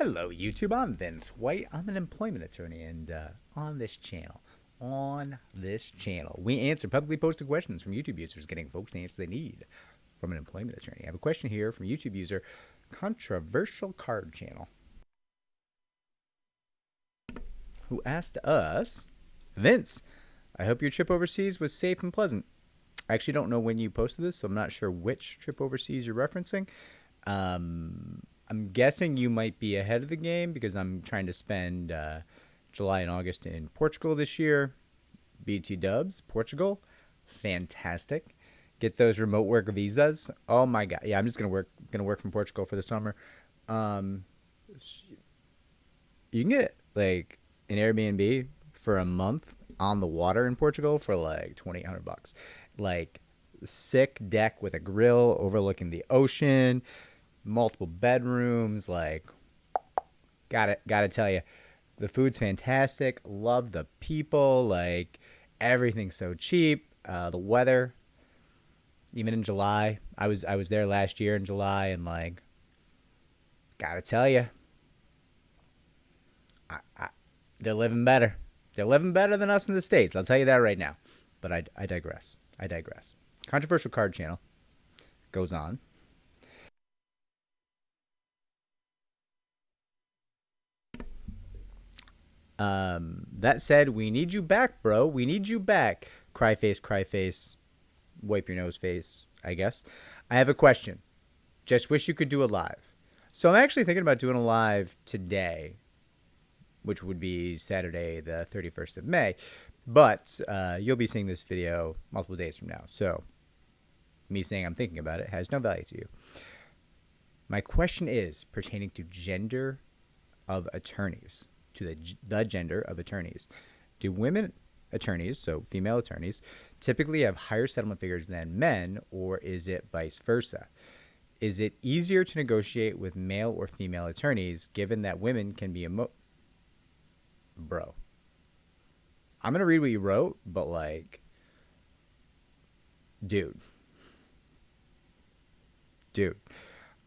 Hello, YouTube. I'm Vince White. I'm an employment attorney, and on this channel, we answer publicly posted questions from YouTube users, getting folks the answers they need from an employment attorney. I have a question here from YouTube user Controversial Card Channel, who asked us, Vince, I hope your trip overseas was safe and pleasant. I actually don't know when you posted this, so I'm not sure which trip overseas you're referencing. I'm guessing you might be ahead of the game because I'm trying to spend July and August in Portugal this year. BT Dubs, Portugal, fantastic. Get those remote work visas. Oh my god, yeah, I'm just gonna work from Portugal for the summer. Um, you can get like an Airbnb for a month on the water in Portugal for like $2,800. Like sick deck with a grill overlooking the ocean, multiple bedrooms. Like, gotta tell you, the food's fantastic. Love the people. Like, everything's so cheap. The weather, even in July, I was there last year in July, and like, gotta tell you, they're living better. They're living better than us in the States. I'll tell you that right now. But I digress. I digress. Controversial Card Channel goes on. That said, we need you back, bro. We need you back. Cry face, wipe your nose face, I guess. I have a question. Just wish you could do a live. So I'm actually thinking about doing a live today, which would be Saturday, the 31st of May. But you'll be seeing this video multiple days from now. So me saying I'm thinking about it has no value to you. My question is pertaining to gender of attorneys, to the gender of attorneys. Do women attorneys, so female attorneys, typically have higher settlement figures than men, or is it vice versa? Is it easier to negotiate with male or female attorneys given that women can be Bro, I'm going to read what you wrote, but like, dude.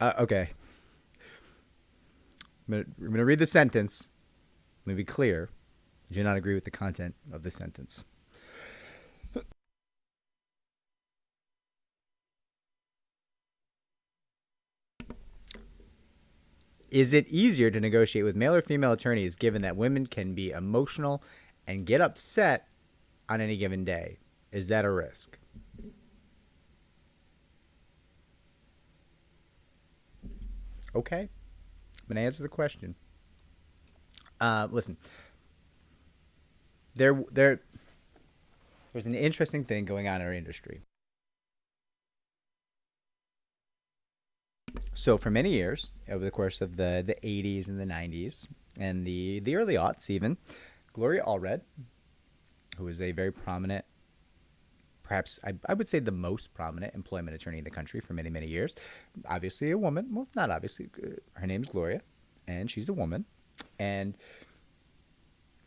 Okay. I'm going to read the sentence. Let me be clear. I do not agree with the content of the sentence. Is it easier to negotiate with male or female attorneys given that women can be emotional and get upset on any given day? Is that a risk? Okay. I'm going to answer the question. Listen, there's an interesting thing going on in our industry. So for many years, over the course of the 80s and the 90s and the early aughts even, Gloria Allred, who is a very prominent, perhaps I would say the most prominent employment attorney in the country for many, many years, obviously a woman. Well, not obviously. Her name's Gloria, and she's a woman. And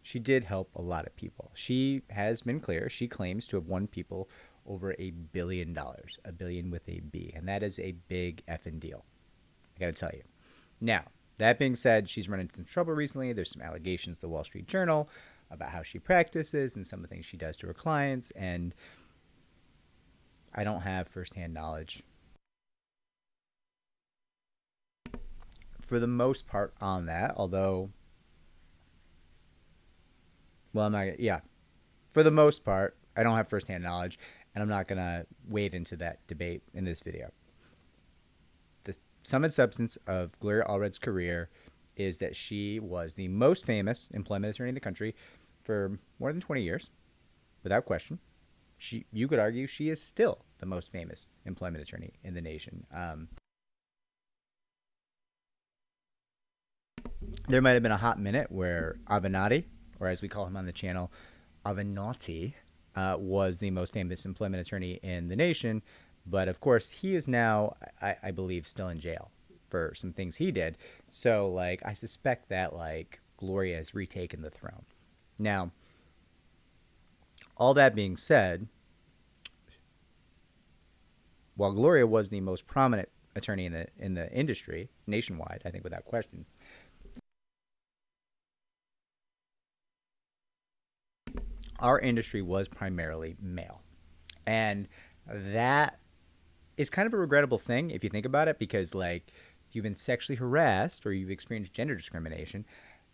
she did help a lot of people. She has been clear. She claims to have won people over $1 billion, a billion with a B. And that is a big effing deal. I got to tell you. Now, that being said, she's run into some trouble recently. There's some allegations in the Wall Street Journal about how she practices and some of the things she does to her clients. And I don't have firsthand knowledge for the most part on that, although, well, I'm not, yeah, for the most part, I don't have firsthand knowledge, and I'm not going to wade into that debate in this video. The sum and substance of Gloria Allred's career is that she was the most famous employment attorney in the country for more than 20 years, without question. You could argue she is still the most famous employment attorney in the nation. There might have been a hot minute where Avenatti, or as we call him on the channel, Avenatti, was the most famous employment attorney in the nation. But of course, he is now, I believe, still in jail for some things he did. So, like, I suspect that, like, Gloria has retaken the throne. Now, all that being said, while Gloria was the most prominent attorney in the industry nationwide, I think without question, our industry was primarily male. And that is kind of a regrettable thing if you think about it, because like if you've been sexually harassed or you've experienced gender discrimination,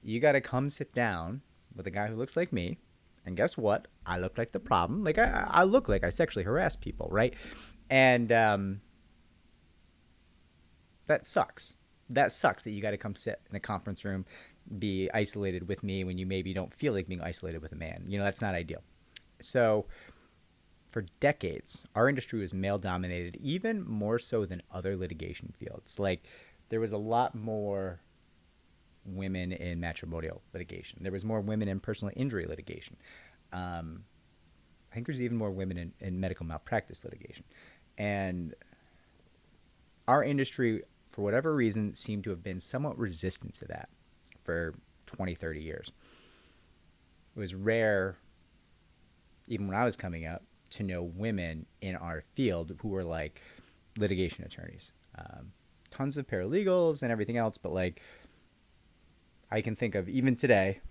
you got to come sit down with a guy who looks like me. And guess what? I look like the problem. Like I look like I sexually harass people, right? And that sucks. That sucks that you got to come sit in a conference room, be isolated with me when you maybe don't feel like being isolated with a man. You know, that's not ideal. So for decades, our industry was male dominated, even more so than other litigation fields. Like there was a lot more women in matrimonial litigation. There was more women in personal injury litigation. I think there's even more women in medical malpractice litigation. And our industry, for whatever reason, seemed to have been somewhat resistant to that for 20, 30 years. It was rare, even when I was coming up, to know women in our field who were like litigation attorneys. Tons of paralegals and everything else, but like I can think of even today,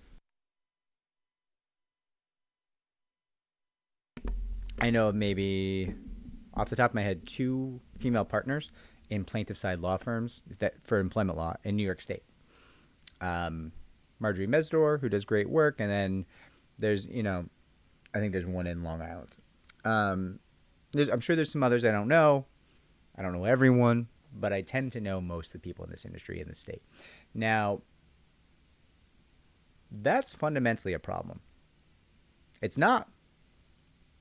I know of maybe off the top of my head 2 female partners in plaintiff side law firms that for employment law in New York State. Marjorie Mesdor, who does great work, and then there's, you know, I think there's one in Long Island. I'm sure there's some others I don't know. I don't know everyone, but I tend to know most of the people in this industry in the state. Now, that's fundamentally a problem. It's not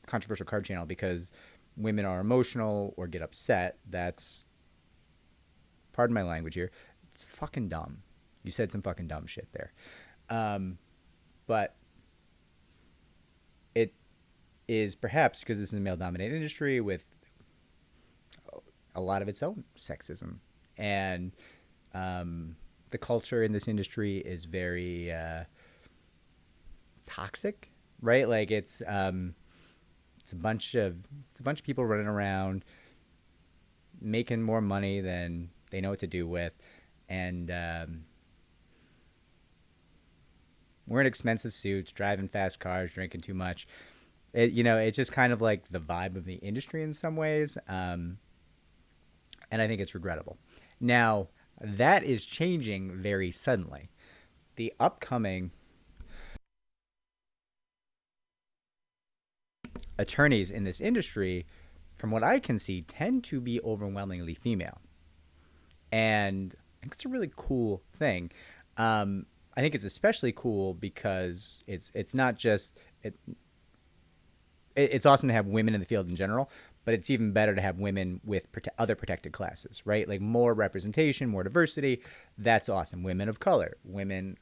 controversial card channel because women are emotional or get upset. That's, pardon my language here, it's fucking dumb. You said some fucking dumb shit there. But it is perhaps because this is a male-dominated industry with a lot of its own sexism. And the culture in this industry is very toxic, right? Like it's a bunch of people running around making more money than they know what to do with, and wearing expensive suits, driving fast cars, drinking too much. It's just kind of like the vibe of the industry in some ways, and I think it's regrettable. Now, that is changing very suddenly. The upcoming attorneys in this industry, from what I can see, tend to be overwhelmingly female. And I think it's a really cool thing. I think it's especially cool because it's not just it's awesome to have women in the field in general, but it's even better to have women with other protected classes, right? Like more representation, more diversity. That's awesome. Women of color, women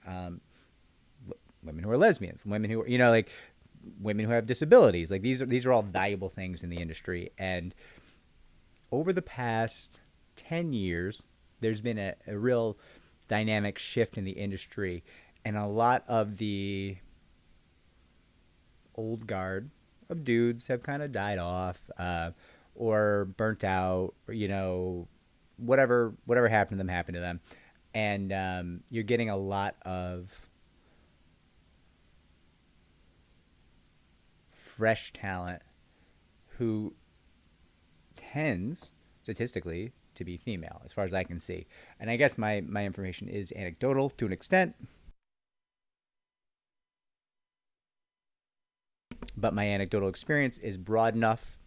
who are lesbians, women who like women who have disabilities. Like these are all valuable things in the industry. And over the past 10 years, there's been a real dynamic shift in the industry, and a lot of the old guard of dudes have kind of died off or burnt out, or whatever happened to them, and you're getting a lot of fresh talent who tends statistically to be female, as far as I can see. And I guess my information is anecdotal to an extent, but my anecdotal experience is broad enough.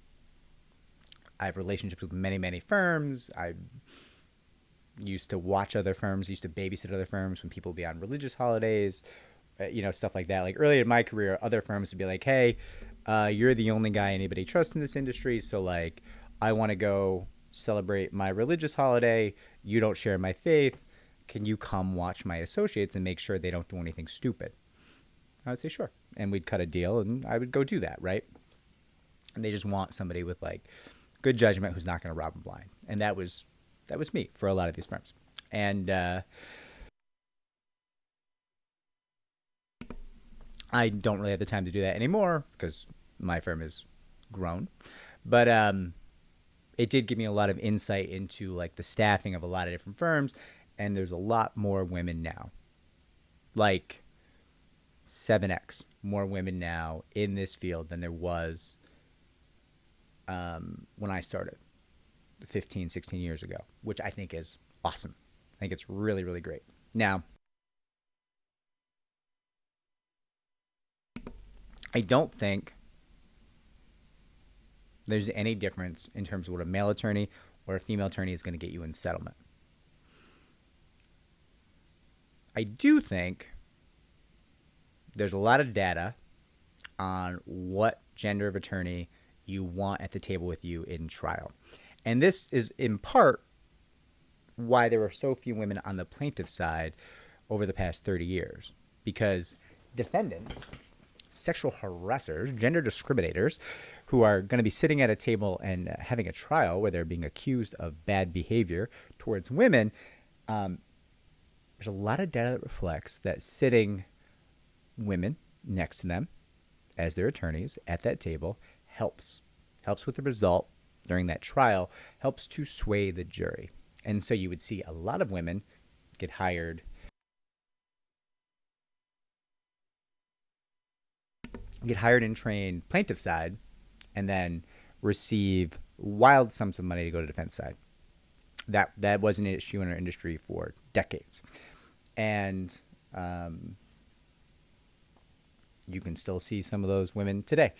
I have relationships with many, many firms. I used to watch other firms, used to babysit other firms when people would be on religious holidays, stuff like that. Like early in my career, other firms would be like, hey, you're the only guy anybody trusts in this industry, so like I want to go celebrate my religious holiday. You don't share my faith. Can you come watch my associates and make sure they don't do anything stupid? I would say sure. And we'd cut a deal and I would go do that, right? And they just want somebody with like good judgment who's not going to rob them blind. And that was me for a lot of these firms. And I don't really have the time to do that anymore because my firm is grown. But it did give me a lot of insight into like the staffing of a lot of different firms, and there's a lot more women now. Like 7x more women now in this field than there was when I started 15, 16 years ago, which I think is awesome. I think it's really, really great. Now, I don't think there's any difference in terms of what a male attorney or a female attorney is going to get you in settlement. I do think there's a lot of data on what gender of attorney you want at the table with you in trial. And this is in part why there were so few women on the plaintiff side over the past 30 years. Because defendants, sexual harassers, gender discriminators, who are going to be sitting at a table and having a trial where they're being accused of bad behavior towards women, there's a lot of data that reflects that sitting women next to them as their attorneys at that table helps with the result during that trial, helps to sway the jury. And so you would see a lot of women get hired and trained plaintiff side and then receive wild sums of money to go to defense side. That was an issue in our industry for decades. And you can still see some of those women today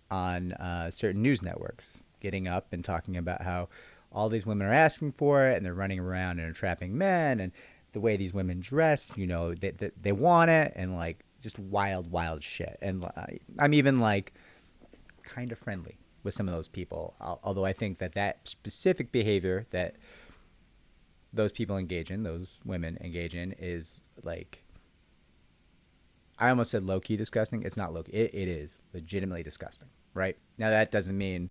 on certain news networks getting up and talking about how all these women are asking for it and they're running around and entrapping men and the way these women dress, you know, they want it, and like just wild shit. And I'm even like kind of friendly with some of those people, although I think that specific behavior that those people engage in, those women engage in, is like, I almost said low-key disgusting. It's not low-key. It is legitimately disgusting, right? Now, that doesn't mean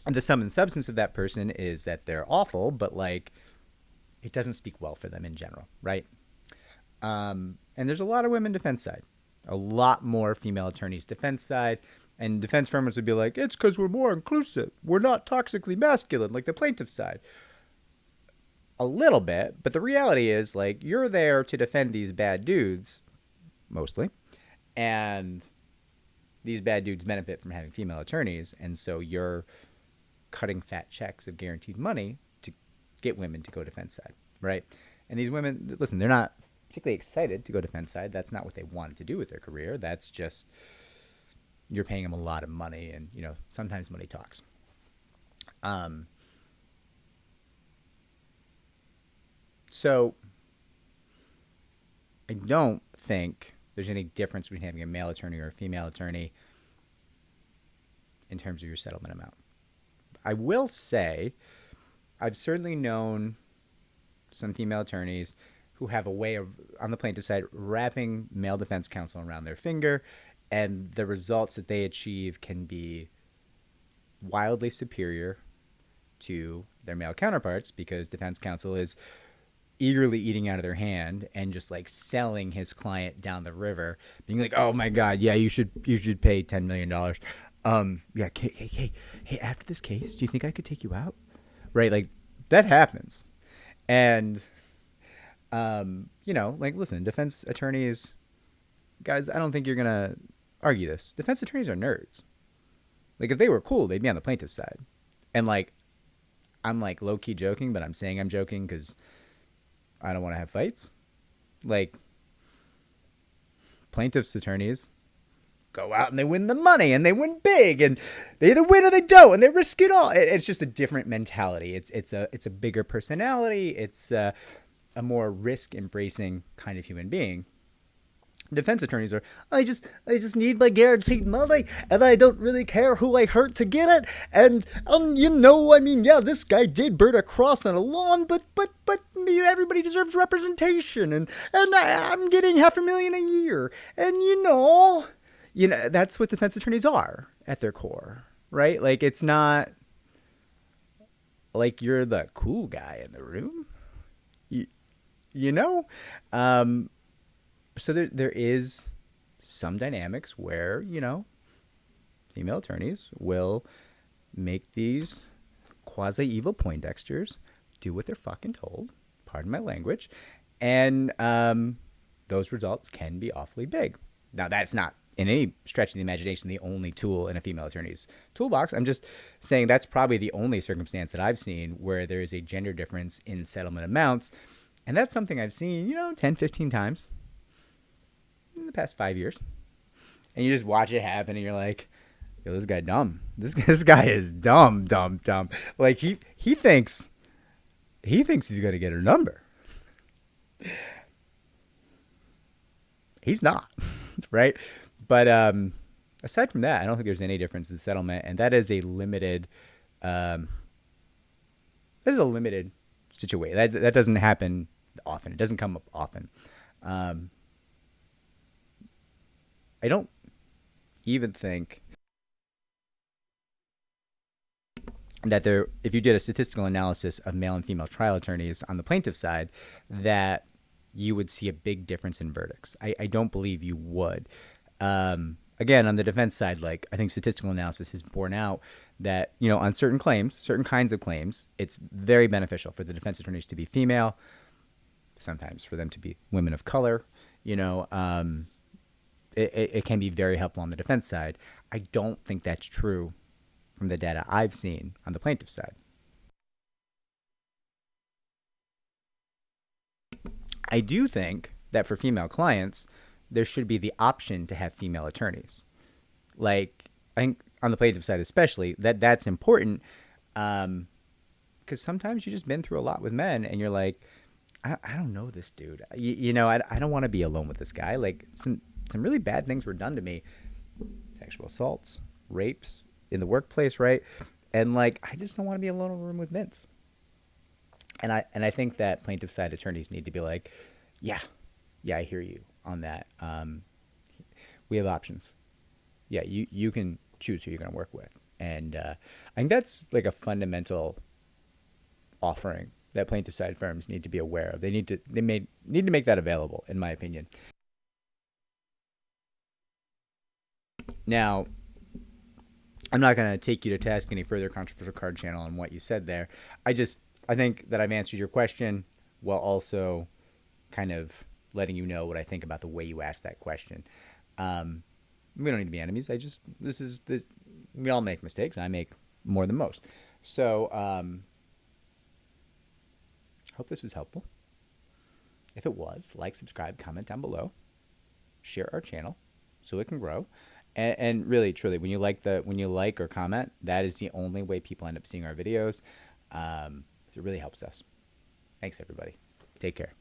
the sum and substance of that person is that they're awful, but like, it doesn't speak well for them in general, right? And there's a lot of women defense side, a lot more female attorneys defense side, and defense firms would be like, it's because we're more inclusive. We're not toxically masculine like the plaintiff side. A little bit, but the reality is, like, you're there to defend these bad dudes, mostly, and these bad dudes benefit from having female attorneys, and so you're cutting fat checks of guaranteed money to get women to go defense side, right? And these women, listen, they're not particularly excited to go defense side. That's not what they wanted to do with their career. That's just, you're paying them a lot of money, and, you know, sometimes money talks. So I don't think there's any difference between having a male attorney or a female attorney in terms of your settlement amount. I will say I've certainly known some female attorneys who have a way of, on the plaintiff side, wrapping male defense counsel around their finger, and the results that they achieve can be wildly superior to their male counterparts, because defense counsel is eagerly eating out of their hand and just like selling his client down the river, being like, oh my God, yeah, you should pay $10 million. Yeah, hey, after this case, do you think I could take you out? Right? Like, that happens. And, you know, like, listen, defense attorneys, guys, I don't think you're going to argue this. Defense attorneys are nerds. Like, if they were cool, they'd be on the plaintiff's side. And, like, I'm, like, low-key joking, but I'm saying I'm joking because I don't want to have fights. Like, plaintiff's attorneys go out and they win the money and they win big and they either win or they don't and they risk it all. It's just a different mentality. It's a bigger personality. It's a more risk embracing kind of human being. Defense attorneys are, I just need my guaranteed money, and I don't really care who I hurt to get it. And you know, I mean, yeah, this guy did burn a cross on a lawn, but everybody deserves representation, and I'm getting $500,000 a year, and you know, that's what defense attorneys are at their core, right? Like, it's not like you're the cool guy in the room, you know. So there is some dynamics where, you know, female attorneys will make these quasi-evil Poindexters do what they're fucking told, pardon my language, And those results can be awfully big. Now, that's not in any stretch of the imagination the only tool in a female attorney's toolbox. I'm just saying that's probably the only circumstance that I've seen where there is a gender difference in settlement amounts. And that's something I've seen, 10, 15 times in the past 5 years. And you just watch it happen and you're like, yo, this guy dumb. This guy is dumb. Like he thinks he's going to get a number. He's not, right? But aside from that, I don't think there's any difference in settlement, and that is a limited situation. That doesn't happen often. It doesn't come up often. I don't even think that if you did a statistical analysis of male and female trial attorneys on the plaintiff side, that you would see a big difference in verdicts. I don't believe you would. Again, on the defense side, like I think statistical analysis has borne out that, on certain claims, certain kinds of claims, it's very beneficial for the defense attorneys to be female, sometimes for them to be women of color. It can be very helpful on the defense side. I don't think that's true from the data I've seen on the plaintiff side. I do think that for female clients, there should be the option to have female attorneys. Like, I think on the plaintiff side especially, that's important because sometimes you've just been through a lot with men and you're like, I don't know this dude. I don't want to be alone with this guy. Like, some really bad things were done to me. Sexual assaults, rapes in the workplace, right? And, like, I just don't want to be alone in a room with Vince. And I think that plaintiff side attorneys need to be like, yeah, I hear you on that. We have options. Yeah, you can choose who you're going to work with. And I think that's like a fundamental offering that plaintiff side firms need to be aware of. They need to make that available, in my opinion. Now, I'm not going to take you to task any further, Controversial Card Channel, on what you said there. I think that I've answered your question while also kind of letting you know what I think about the way you asked that question. We don't need to be enemies. We all make mistakes. I make more than most. So, hope this was helpful. If it was, like, subscribe, comment down below, share our channel so it can grow. And really, truly, when you like or comment, that is the only way people end up seeing our videos. It really helps us. Thanks, everybody. Take care.